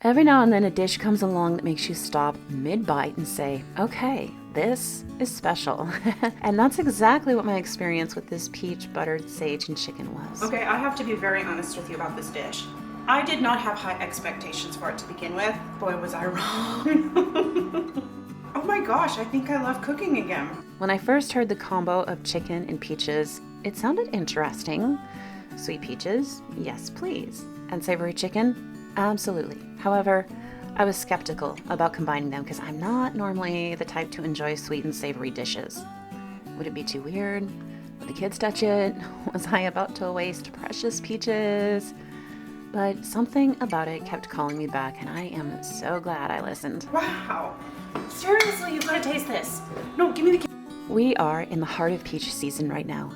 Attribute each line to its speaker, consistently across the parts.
Speaker 1: Every now and then a dish comes along that makes you stop mid-bite and say, okay, this is special. And that's exactly what my experience with this peach buttered sage and chicken was.
Speaker 2: Okay, I have to be very honest with you about this dish. I did not have high expectations for it to begin with. Boy, was I wrong. Oh my gosh, I think I love cooking again.
Speaker 1: When I first heard the combo of chicken and peaches, it sounded interesting. Sweet peaches? Yes, please. And savory chicken? Absolutely. However, I was skeptical about combining them because I'm not normally the type to enjoy sweet and savory dishes. Would it be too weird? Would the kids touch it? Was I about to waste precious peaches? But something about it kept calling me back, and I am so glad I listened.
Speaker 2: Wow. Seriously, you've got to taste this. No, give me the...
Speaker 1: We are in the heart of peach season right now,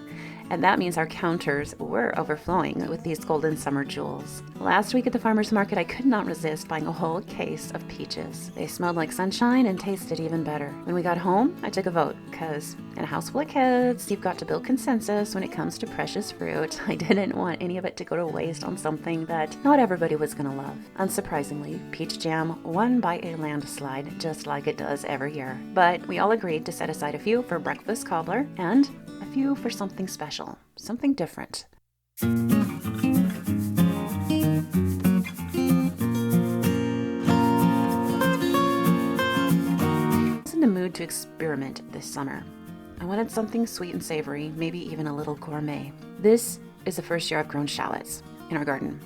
Speaker 1: and that means our counters were overflowing with these golden summer jewels. Last week at the farmer's market, I could not resist buying a whole case of peaches. They smelled like sunshine and tasted even better. When we got home, I took a vote, because in a house full of kids, you've got to build consensus when it comes to precious fruit. I didn't want any of it to go to waste on something that not everybody was going to love. Unsurprisingly, peach jam won by a landslide, just like it does every year. But we all agreed to set aside a few for breakfast cobbler and a few for something special, something different. I was in the mood to experiment this summer. I wanted something sweet and savory, maybe even a little gourmet. This is the first year I've grown shallots in our garden,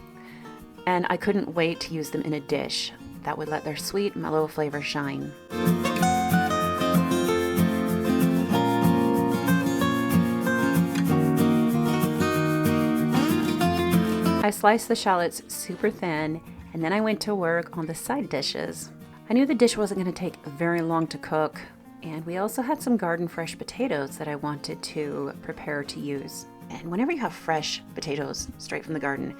Speaker 1: and I couldn't wait to use them in a dish that would let their sweet, mellow flavor shine. I sliced the shallots super thin, and then I went to work on the side dishes. I knew the dish wasn't going to take very long to cook, and we also had some garden fresh potatoes that I wanted to prepare to use. And whenever you have fresh potatoes straight from the garden,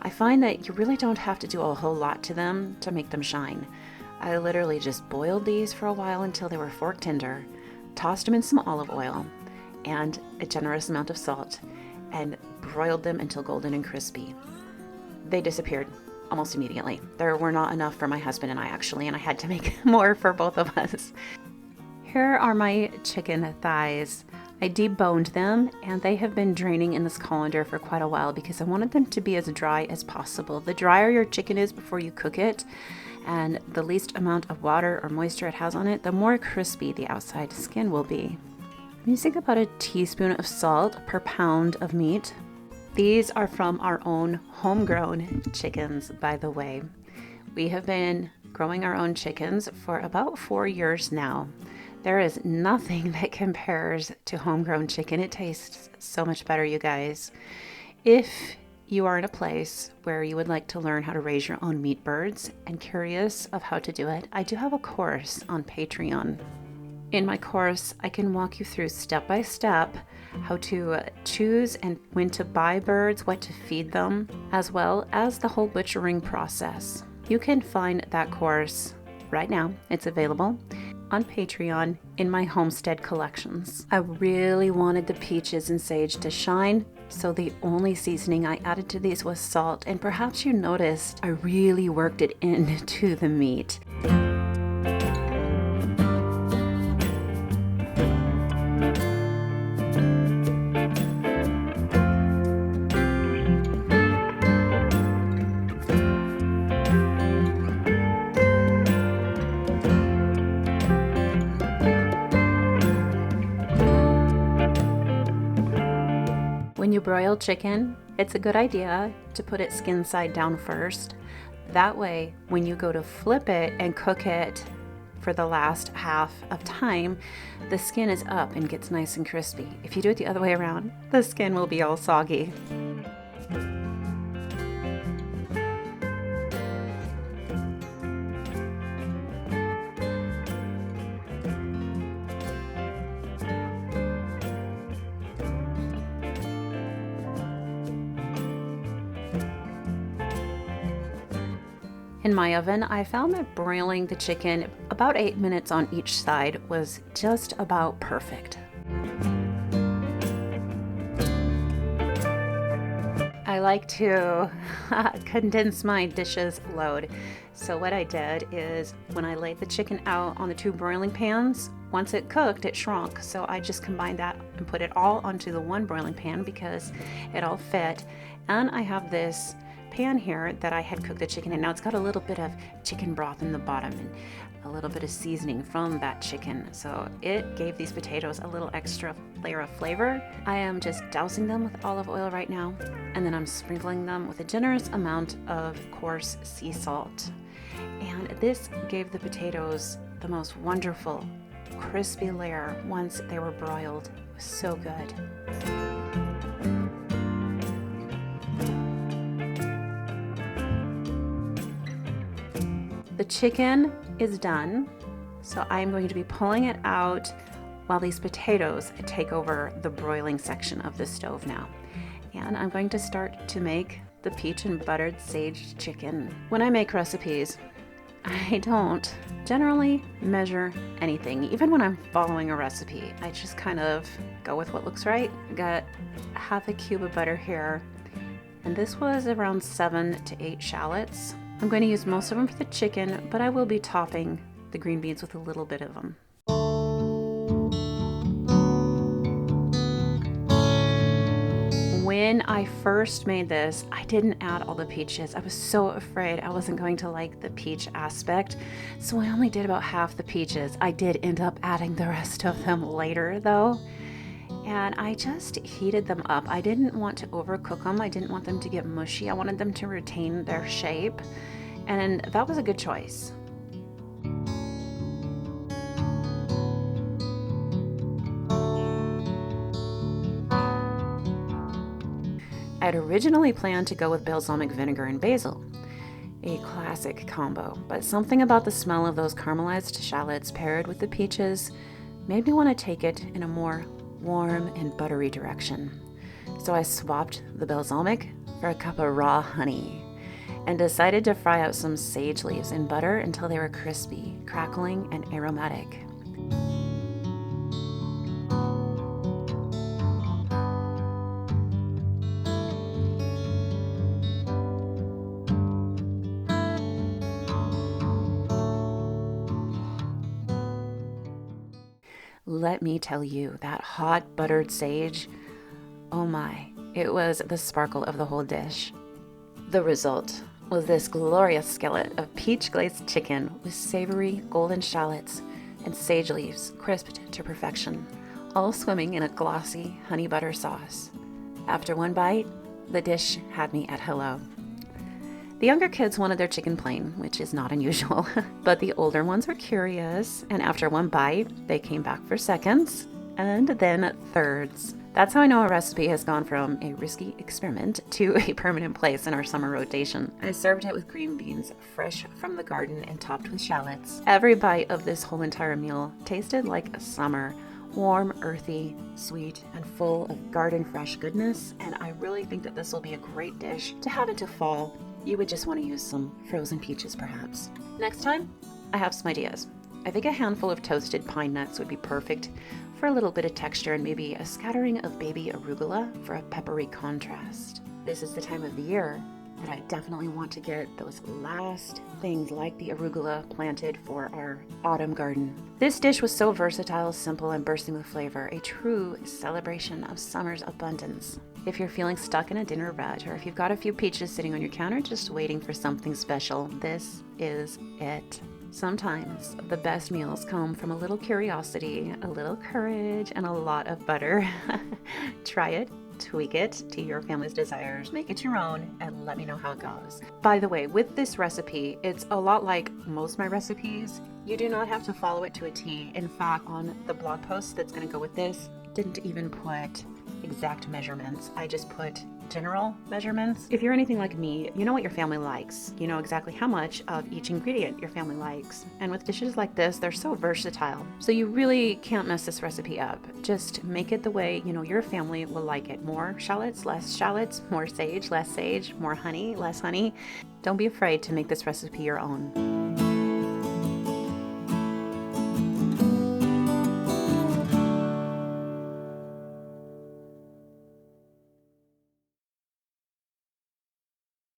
Speaker 1: I find that you really don't have to do a whole lot to them to make them shine. I literally just boiled these for a while until they were fork tender, tossed them in some olive oil and a generous amount of salt, and broiled them until golden and crispy. They disappeared almost immediately. There were not enough for my husband and I actually, and I had to make more for both of us. Here are my chicken thighs. I deboned them, and they have been draining in this colander for quite a while because I wanted them to be as dry as possible. The drier your chicken is before you cook it, and the least amount of water or moisture it has on it, the more crispy the outside skin will be. I'm using about a teaspoon of salt per pound of meat. These are from our own homegrown chickens, by the way. We have been growing our own chickens for about 4 years now. There is nothing that compares to homegrown chicken. It tastes so much better, you guys. If you are in a place where you would like to learn how to raise your own meat birds and curious of how to do it, I do have a course on Patreon. In my course, I can walk you through step by step how to choose and when to buy birds, what to feed them, as well as the whole butchering process. You can find that course right now. It's available on Patreon in my homestead collections. I really wanted the peaches and sage to shine, so the only seasoning I added to these was salt, and perhaps you noticed I really worked it into the meat. When you broil chicken, it's a good idea to put it skin side down first. That way, when you go to flip it and cook it for the last half of time, the skin is up and gets nice and crispy. If you do it the other way around, the skin will be all soggy. In my oven, I found that broiling the chicken about 8 minutes on each side was just about perfect. I like to condense my dishes load. So what I did is when I laid the chicken out on the 2 broiling pans, once it cooked, it shrunk. So I just combined that and put it all onto the 1 broiling pan because it all fit. And I have this pan here that I had cooked the chicken in. Now it's got a little bit of chicken broth in the bottom and a little bit of seasoning from that chicken. So it gave these potatoes a little extra layer of flavor. I am just dousing them with olive oil right now, and then I'm sprinkling them with a generous amount of coarse sea salt. And this gave the potatoes the most wonderful, crispy layer once they were broiled. It was so good. The chicken is done, so I'm going to be pulling it out while these potatoes take over the broiling section of the stove now. And I'm going to start to make the peach and buttered sage chicken. When I make recipes, I don't generally measure anything. Even when I'm following a recipe, I just kind of go with what looks right. I got half a cube of butter here, and this was around 7 to 8 shallots. I'm going to use most of them for the chicken, but I will be topping the green beans with a little bit of them. When I first made this, I didn't add all the peaches. I was so afraid I wasn't going to like the peach aspect, so I only did about half the peaches. I did end up adding the rest of them later though, and I just heated them up. I didn't want to overcook them. I didn't want them to get mushy. I wanted them to retain their shape, and that was a good choice. I'd originally planned to go with balsamic vinegar and basil, a classic combo, but something about the smell of those caramelized shallots paired with the peaches made me want to take it in a more warm and buttery direction. So I swapped the balsamic for a cup of raw honey and decided to fry out some sage leaves in butter until they were crispy, crackling, and aromatic. Let me tell you, that hot buttered sage, oh my, it was the sparkle of the whole dish. The result was this glorious skillet of peach glazed chicken with savory golden shallots and sage leaves crisped to perfection, all swimming in a glossy honey butter sauce. After one bite, the dish had me at hello. The younger kids wanted their chicken plain, which is not unusual, but the older ones were curious, and after one bite, they came back for seconds, and then thirds. That's how I know a recipe has gone from a risky experiment to a permanent place in our summer rotation. I served it with green beans, fresh from the garden and topped with shallots. Every bite of this whole entire meal tasted like a summer. Warm, earthy, sweet, and full of garden fresh goodness, and I really think that this will be a great dish to have into fall. You would just want to use some frozen peaches perhaps. Next time, I have some ideas. I think a handful of toasted pine nuts would be perfect for a little bit of texture, and maybe a scattering of baby arugula for a peppery contrast. This is the time of the year that I definitely want to get those last things like the arugula planted for our autumn garden. This dish was so versatile, simple, and bursting with flavor, a true celebration of summer's abundance. If you're feeling stuck in a dinner rut, or if you've got a few peaches sitting on your counter just waiting for something special, this is it. Sometimes the best meals come from a little curiosity, a little courage, and a lot of butter. Try it, tweak it to your family's desires, make it your own, and let me know how it goes. By the way, with this recipe, it's a lot like most of my recipes. You do not have to follow it to a T. In fact, on the blog post that's going to go with this, didn't even put exact measurements. I just put general measurements. If you're anything like me, you know what your family likes. You know exactly how much of each ingredient your family likes. And with dishes like this, they're so versatile. So you really can't mess this recipe up. Just make it the way you know your family will like it. More shallots, less shallots, more sage, less sage, more honey, less honey. Don't be afraid to make this recipe your own.